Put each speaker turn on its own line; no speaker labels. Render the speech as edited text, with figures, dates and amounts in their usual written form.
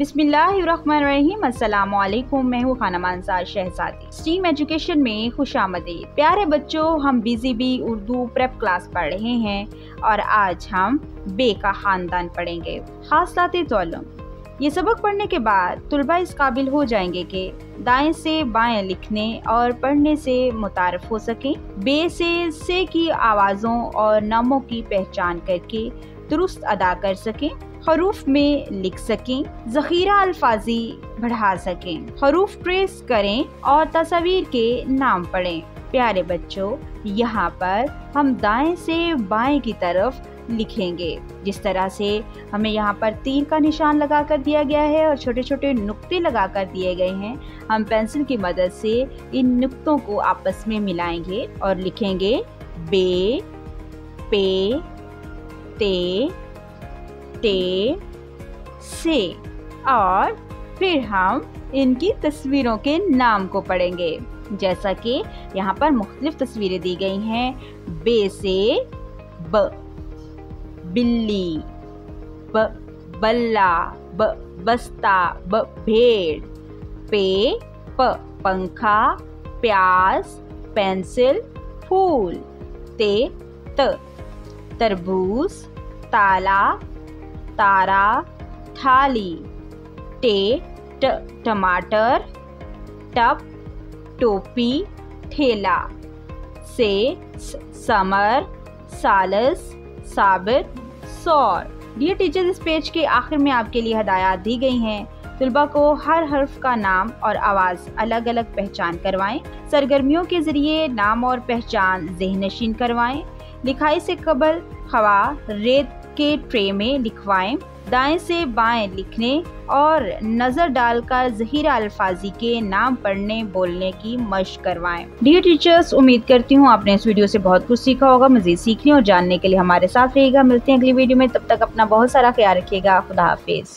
बिस्मिल्लाहिर्रहमानिर्रहीम। अस्सलामु अलैकुम। मैं हूँ खानम अंसार शहजादी। स्टीम एजुकेशन में खुशामदीद। प्यारे बच्चों, हम BZB उर्दू प्रेप क्लास पढ़ रहे हैं और आज हम बे का खानदान पढ़ेंगे, खासलाते तौलुम। ये सबक पढ़ने के बाद तुलबा इस काबिल हो जाएंगे कि दाएं से बाएं लिखने और पढ़ने से मुतारफ हो सकें, बे से की आवाज़ों और नामों की पहचान करके दुरुस्त अदा कर सकें, हरूफ में लिख सकें, ज़ख़ीरा अल्फाजी बढ़ा सकें, हरूफ ट्रेस करें और तस्वीर के नाम पढ़ें। प्यारे बच्चों, यहाँ पर हम दाएं से बाएं की तरफ लिखेंगे। जिस तरह से हमें यहाँ पर तीर का निशान लगा कर दिया गया है और छोटे छोटे नुक्ते लगा कर दिए गए हैं, हम पेंसिल की मदद से इन नुक्तों को आपस में मिलाएंगे और लिखेंगे बे, पे, ते, टे, से, और फिर हम इनकी तस्वीरों के नाम को पढ़ेंगे। जैसा कि यहाँ पर मुख्तलिफ तस्वीरें दी गई हैं। बे से ब, बिल्ली, ब, बल्ला, ब, बस्ता, ब, भेड़, पे, प, पंखा, प्याज, पेंसिल, फूल, ते, त, तरबूज, ताला, तारा, थाली, टे, ट, टमाटर, टप, टोपी, ठेला, से, समर, सालस, साबित, सौर। डियर टीचर्स, इस पेज के आखिर में आपके लिए हदायत दी गई हैं। तुलबा को हर हर्फ का नाम और आवाज़ अलग अलग पहचान करवाएं। सरगर्मियों के ज़रिए नाम और पहचान ज़हन नशीन करवाएं। लिखाई से कबल हवा रेत के ट्रे में लिखवाएं। दाएं से बाएं लिखने और नज़र डालकर ज़ख़ीरा अल्फाजी के नाम पढ़ने बोलने की मशक करवाएं। डियर टीचर्स, उम्मीद करती हूँ आपने इस वीडियो से बहुत कुछ सीखा होगा। मज़ीद सीखने और जानने के लिए हमारे साथ रहिएगा। मिलते हैं अगली वीडियो में, तब तक अपना बहुत सारा ख्याल रखिएगा। खुदा हाफिज़।